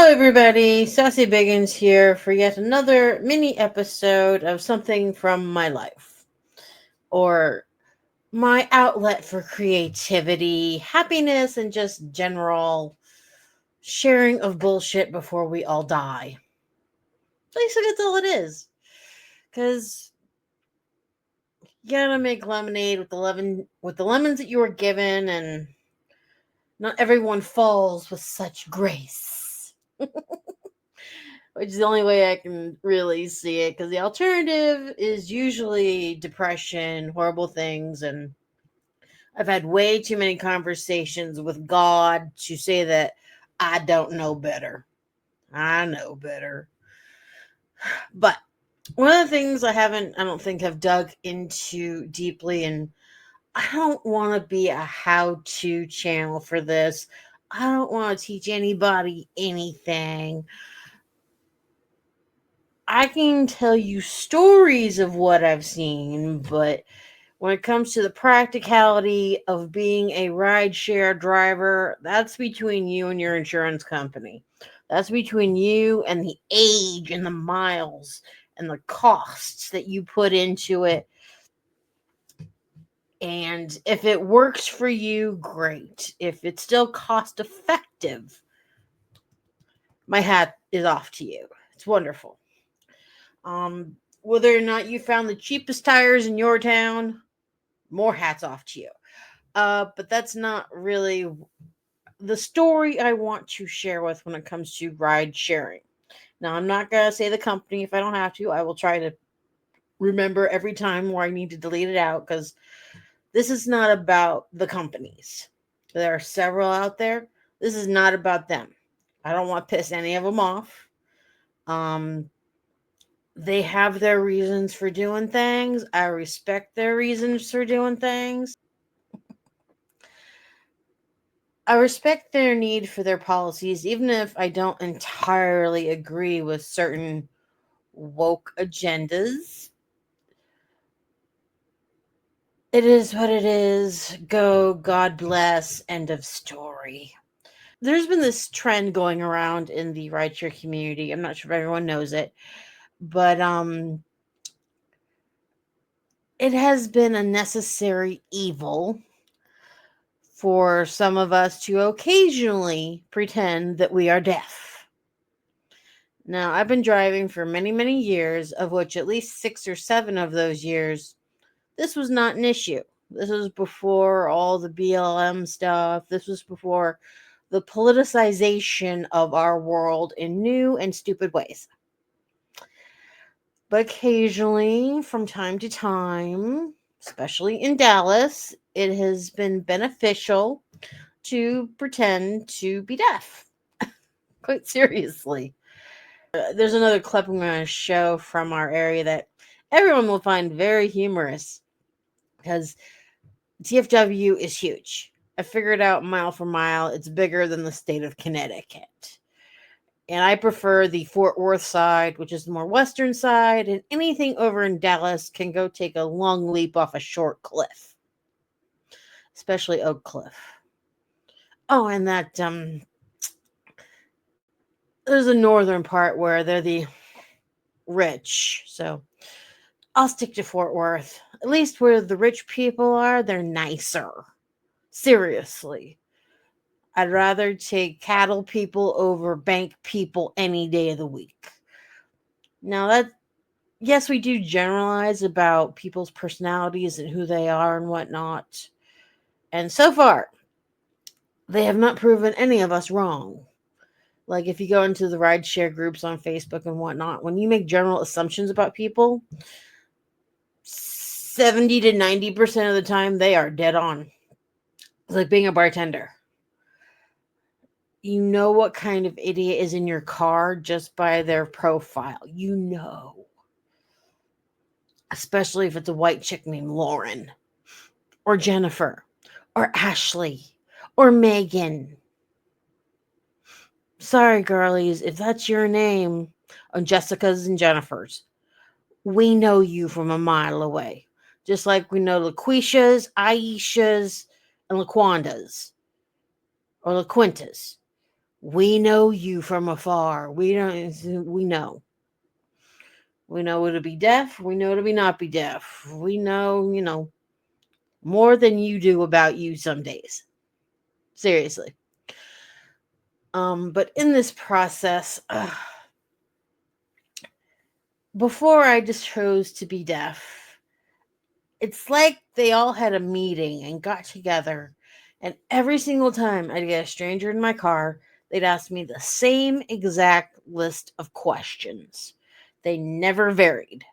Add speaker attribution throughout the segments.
Speaker 1: Hello, everybody. Sassy Biggins here for yet another mini episode of something from my life, or my outlet for creativity, happiness, and just general sharing of bullshit before we all die. Basically, that's all it is. Because you gotta make lemonade with the lemons that you were given, and not everyone falls with such grace. Which is the only way I can really see it, because the alternative is usually depression, horrible things, and I've had way too many conversations with God to say that I don't know better. I know better. But one of the things I don't think, have dug into deeply, and I don't want to be a how to channel for this. I don't want to teach anybody anything. I can tell you stories of what I've seen, but when it comes to the practicality of being a rideshare driver, that's between you and your insurance company. That's between you and the age and the miles and the costs that you put into it. And if it works for you, great. If it's still cost effective, my hat is off to you. It's wonderful. Whether or not you found the cheapest tires in your town, more hats off to you. But that's not really the story I want to share with when it comes to ride sharing. Now, I'm not going to say the company if I don't have to. I will try to remember every time where I need to delete it out, because this is not about the companies. There are several out there. This is not about them. I don't want to piss any of them off. They have their reasons for doing things. I respect their reasons for doing things. I respect their need for their policies, even if I don't entirely agree with certain woke agendas. It is what it is. Go, God bless, end of story. There's been this trend going around in the rideshare community. I'm not sure if everyone knows it, but it has been a necessary evil for some of us to occasionally pretend that we are deaf. Now, I've been driving for many, many years, of which at least 6 or 7 of those years, this was not an issue. This was before all the BLM stuff. This was before the politicization of our world in new and stupid ways. But occasionally, from time to time, especially in Dallas, it has been beneficial to pretend to be deaf. Quite seriously. There's another clip I'm going to show from our area that everyone will find very humorous, because DFW is huge. I figured out mile for mile, it's bigger than the state of Connecticut. And I prefer the Fort Worth side, which is the more western side, and anything over in Dallas can go take a long leap off a short cliff, especially Oak Cliff. Oh, and that there's a northern part where they're the rich, so I'll stick to Fort Worth. At least where the rich people are, they're nicer. Seriously. I'd rather take cattle people over bank people any day of the week. Now, yes, we do generalize about people's personalities and who they are and whatnot. And so far, they have not proven any of us wrong. Like, if you go into the rideshare groups on Facebook and whatnot, when you make general assumptions about people, 70 to 90% of the time, they are dead on. It's like being a bartender. You know what kind of idiot is in your car just by their profile. You know. Especially if it's a white chick named Lauren, or Jennifer, or Ashley, or Megan. Sorry, girlies, if that's your name, on Jessica's and Jennifer's, we know you from a mile away. Just like we know LaQuisha's, Aisha's, and LaQuanda's, or LaQuinta's. We know you from afar. We don't. We know. We know to be deaf. We know to be not be deaf. We know, more than you do about you some days. Seriously. But in this process, before I just chose to be deaf, it's like they all had a meeting and got together, and every single time I'd get a stranger in my car, they'd ask me the same exact list of questions. They never varied.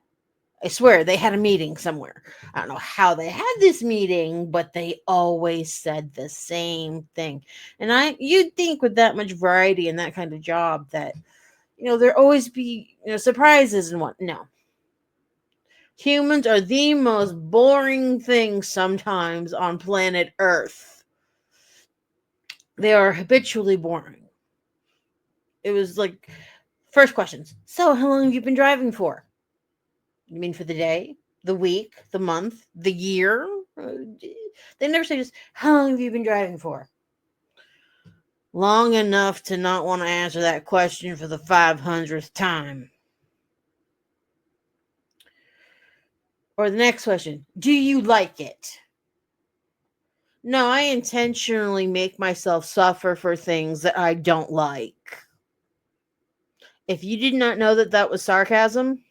Speaker 1: I swear they had a meeting somewhere. I don't know how they had this meeting, but they always said the same thing. And you'd think with that much variety and that kind of job that there always be surprises and what. No, humans are the most boring thing sometimes on planet Earth. They are habitually boring. It was like first questions. So, how long have you been driving for? You mean for the day, the week, the month, the year? They never say just, how long have you been driving for? Long enough to not want to answer that question for the 500th time. Or the next question, do you like it? No, I intentionally make myself suffer for things that I don't like. If you did not know that that was sarcasm,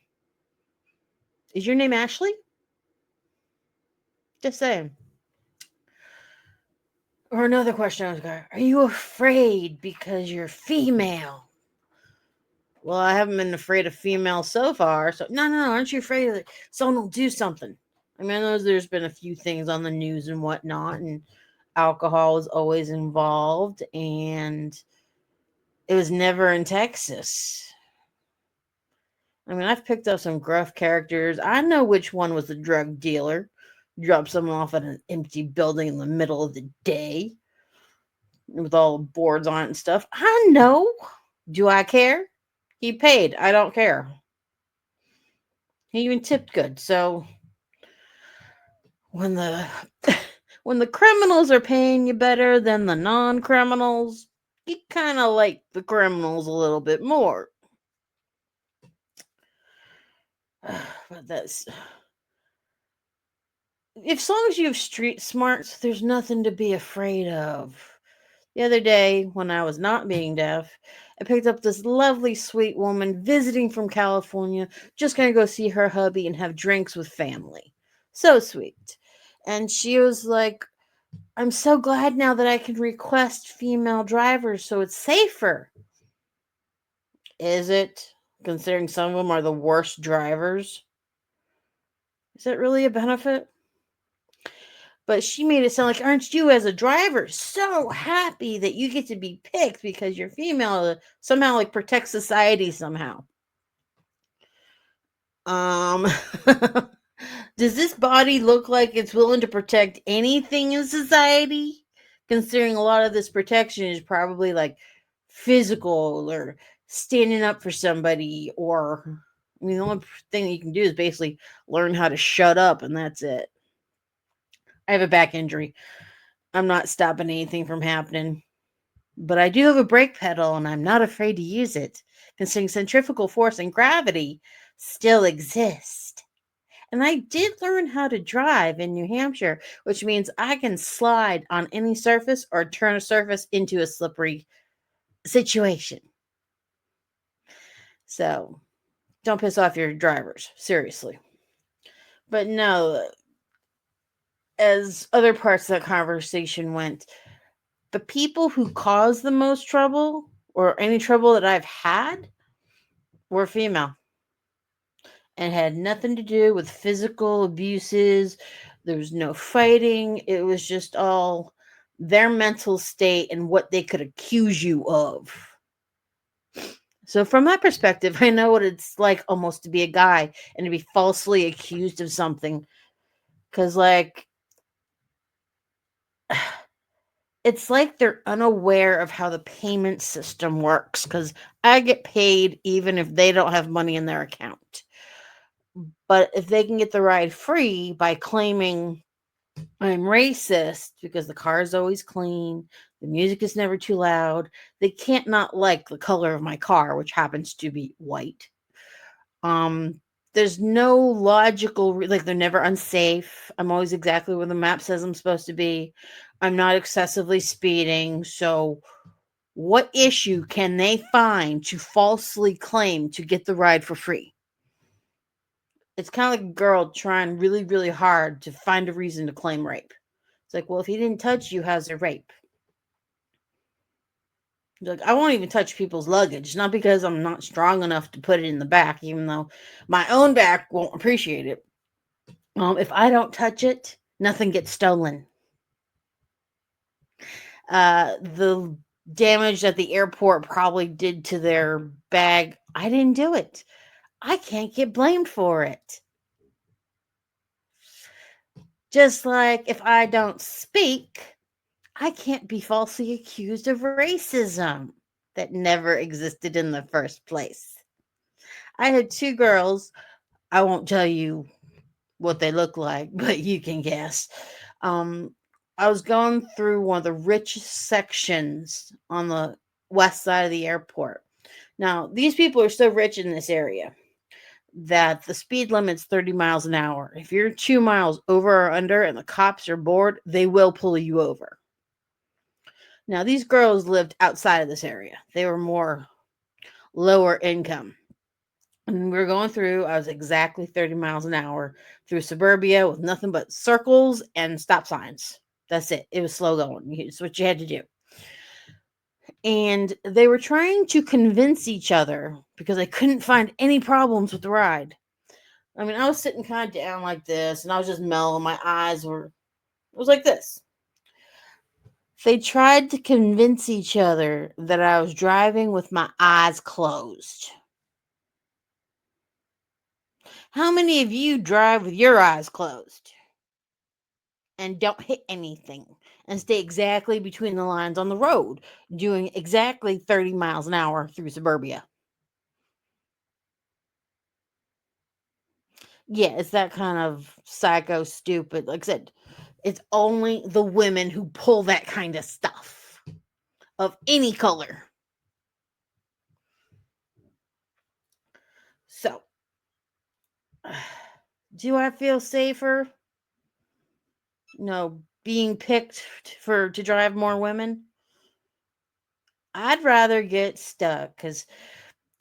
Speaker 1: is your name Ashley? Just saying. Or another question I was going, are you afraid because you're female? Well, I haven't been afraid of females so far. So, no, aren't you afraid that someone will do something? I mean, I know there's been a few things on the news and whatnot, and alcohol is always involved, and it was never in Texas. I mean, I've picked up some gruff characters. I know which one was the drug dealer. Dropped someone off at an empty building in the middle of the day with all the boards on it and stuff. I know. Do I care? He paid. I don't care. He even tipped good. So when the when the criminals are paying you better than the non-criminals, you kind of like the criminals a little bit more. But that's as long as you have street smarts, there's nothing to be afraid of. The other day, when I was not being deaf, I picked up this lovely, sweet woman visiting from California, just gonna go see her hubby and have drinks with family. So sweet. And she was like, I'm so glad now that I can request female drivers so it's safer. Is it? Considering some of them are the worst drivers? Is it really a benefit? But she made it sound like, aren't you as a driver so happy that you get to be picked because you're female somehow like protect society somehow? Um Does this body look like it's willing to protect anything in society? Considering a lot of this protection is probably like physical or standing up for somebody, or I mean, the only thing that you can do is basically learn how to shut up, and that's it. I have a back injury. I'm not stopping anything from happening, but I do have a brake pedal, and I'm not afraid to use it, considering centrifugal force and gravity still exist. And I did learn how to drive in New Hampshire, which means I can slide on any surface or turn a surface into a slippery situation. So don't piss off your drivers, seriously. But no, as other parts of the conversation went, the people who caused the most trouble or any trouble that I've had were female and had nothing to do with physical abuses. There was no fighting. It was just all their mental state and what they could accuse you of. So from that perspective, I know what it's like almost to be a guy and to be falsely accused of something. Because, like, it's like they're unaware of how the payment system works. Because I get paid even if they don't have money in their account. But if they can get the ride free by claiming I'm racist because the car is always clean, The music is never too loud. They can't not like the color of my car, which happens to be white. Um, there's no logical like they're never unsafe. I'm always exactly where the map says I'm supposed to be. I'm not excessively speeding, so what issue can they find to falsely claim to get the ride for free? It's kind of like a girl trying really, really hard to find a reason to claim rape. It's like, well, if he didn't touch you, how's it rape? Like, I won't even touch people's luggage, not because I'm not strong enough to put it in the back, even though my own back won't appreciate it. If I don't touch it, nothing gets stolen. The damage that the airport probably did to their bag, I didn't do it. I can't get blamed for it. Just like if I don't speak, I can't be falsely accused of racism that never existed in the first place. I had two girls. I won't tell you what they look like, but you can guess. Um, I was going through one of the richest sections on the west side of the airport. Now, these people are so rich in this area that the speed limit's 30 miles an hour. If you're 2 miles over or under and the cops are bored, they will pull you over. Now, these girls lived outside of this area. They were more lower income. And we were going through, I was exactly 30 miles an hour through suburbia with nothing but circles and stop signs. That's it. It was slow going. It's what you had to do. And they were trying to convince each other because they couldn't find any problems with the ride. I mean, I was sitting kind of down like this and I was just mellow. My eyes were, it was like this. They tried to convince each other that I was driving with my eyes closed. How many of you drive with your eyes closed and don't hit anything and stay exactly between the lines on the road, doing exactly 30 miles an hour through suburbia? Yeah, it's that kind of psycho stupid. Like I said, it's only the women who pull that kind of stuff of any color. So, do I feel safer? No, being picked for to drive more women? I'd rather get stuck because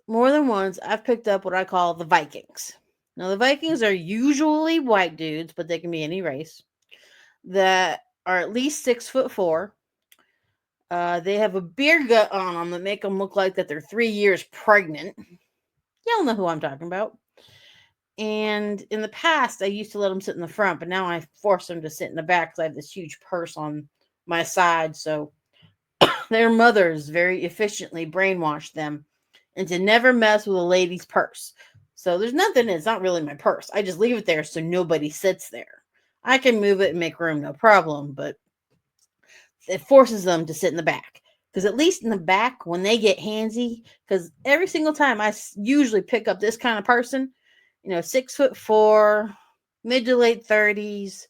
Speaker 1: more than once I've picked up what I call the Vikings. Now, the Vikings are usually white dudes, but they can be any race that are at least 6'4". They have a beer gut on them that make them look like that they're 3 years pregnant. Y'all know who I'm talking about. And in the past, I used to let them sit in the front, but now I force them to sit in the back because I have this huge purse on my side. So their mothers very efficiently brainwashed them into never mess with a lady's purse. So there's nothing, it's not really my purse. I just leave it there so nobody sits there. I can move it and make room, no problem, but it forces them to sit in the back. Because at least in the back, when they get handsy, because every single time I usually pick up this kind of person, 6'4", mid to late 30s,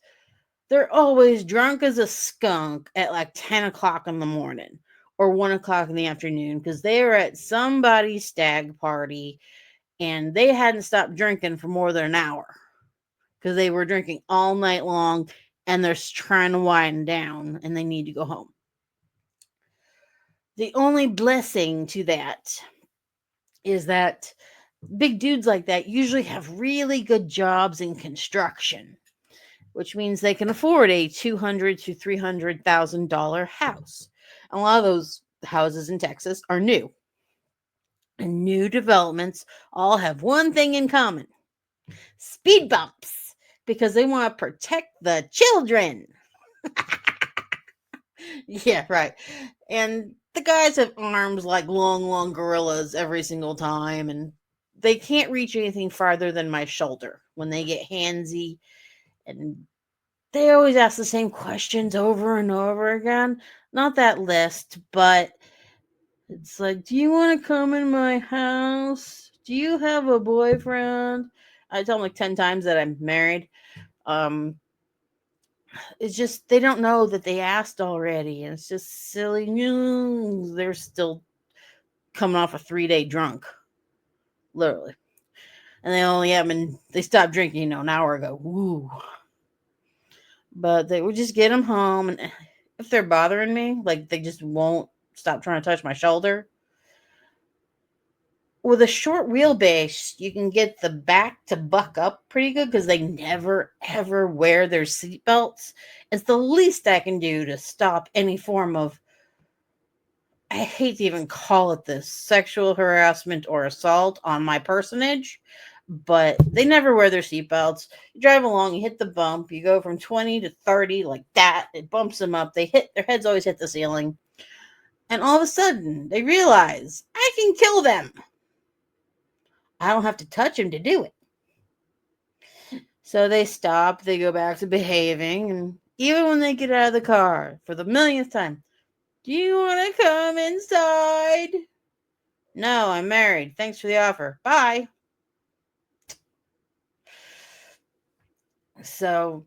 Speaker 1: they're always drunk as a skunk at like 10 o'clock in the morning or 1 o'clock in the afternoon because they were at somebody's stag party and they hadn't stopped drinking for more than an hour because they were drinking all night long and they're trying to wind down and they need to go home. The only blessing to that is that big dudes like that usually have really good jobs in construction, which means they can afford a $200,000 to $300,000 house. A lot of those houses in Texas are new. And new developments all have one thing in common: speed bumps, because they want to protect the children. Yeah, right. And the guys have arms like long, long gorillas every single time, and they can't reach anything farther than my shoulder when they get handsy. And they always ask the same questions over and over again. Not that list, but it's like, do you want to come in my house? Do you have a boyfriend? I tell them like 10 times that I'm married. Um, It's just they don't know that they asked already, and it's just silly. They're still coming off a 3-day drunk, literally, and they only have been they stopped drinking, an hour ago. Woo! But they would just get them home, and if they're bothering me, like they just won't stop trying to touch my shoulder. With a short wheelbase, you can get the back to buck up pretty good because they never ever wear their seatbelts. It's the least I can do to stop any form of, I hate to even call it this, sexual harassment or assault on my personage, but they never wear their seatbelts. You drive along, you hit the bump, you go from 20 to 30 like that. It bumps them up. They hit their heads always hit the ceiling. And all of a sudden, they realize I can kill them. I don't have to touch them to do it. So they stop, they go back to behaving, and even when they get out of the car for the millionth time, do you want to come inside? No, I'm married. Thanks for the offer. Bye. So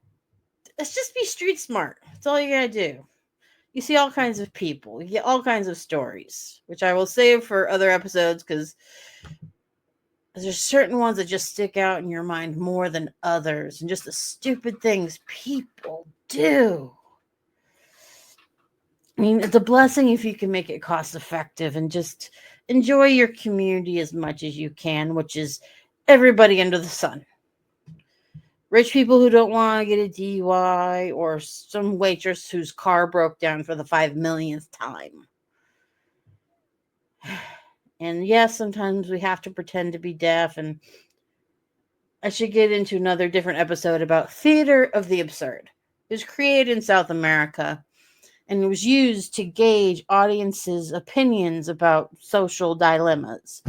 Speaker 1: let's just be street smart. That's all you gotta do. You see all kinds of people, you get all kinds of stories, which I will save for other episodes because there's certain ones that just stick out in your mind more than others, and just the stupid things people do. I mean, it's a blessing if you can make it cost effective and just enjoy your community as much as you can, which is everybody under the sun. Rich people who don't want to get a DUI, or some waitress whose car broke down for the 5 millionth time. And yes, sometimes we have to pretend to be deaf, and I should get into another different episode about theater of the absurd. It was created in South America, and it was used to gauge audiences' opinions about social dilemmas.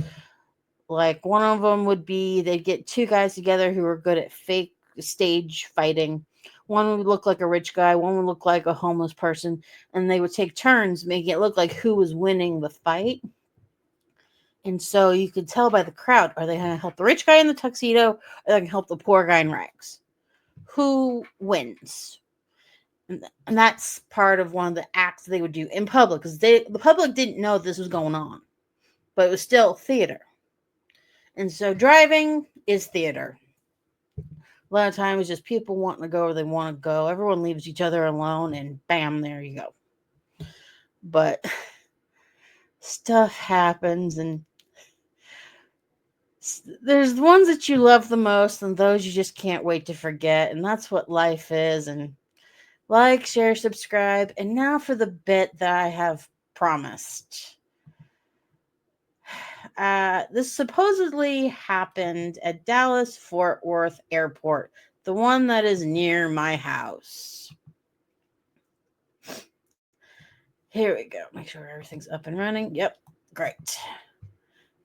Speaker 1: Like, one of them would be they'd get two guys together who were good at fake stage fighting. One would look like a rich guy, one would look like a homeless person, and they would take turns making it look like who was winning the fight. And so you could tell by the crowd, are they going to help the rich guy in the tuxedo, or are they going to help the poor guy in rags? Who wins? And that's part of one of the acts they would do in public, because the public didn't know this was going on, but it was still theater. And so driving is theater. A lot of times, just people wanting to go where they want to go. Everyone leaves each other alone, and bam, there you go. But stuff happens, and there's the ones that you love the most, and those you just can't wait to forget. And that's what life is. And like, share, subscribe. And now for the bit that I have promised. This supposedly happened at Dallas Fort Worth Airport, the one that is near my house. Here we go. Make sure everything's up and running. Yep, great.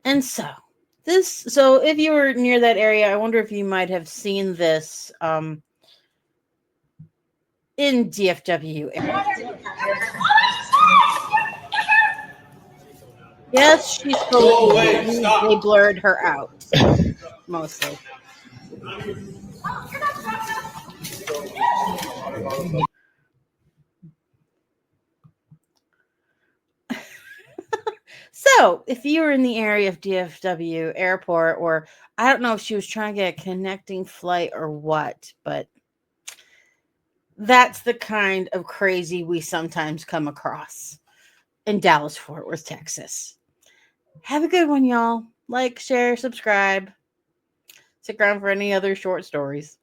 Speaker 1: And so if you were near that area, I wonder if you might have seen this in DFW area. Yes, she's Filipino. They blurred her out mostly. So, if you were in the area of DFW airport, or I don't know if she was trying to get a connecting flight or what, but that's the kind of crazy we sometimes come across in Dallas, Fort Worth, Texas. Have a good one, y'all. Like, share, subscribe. Stick around for any other short stories.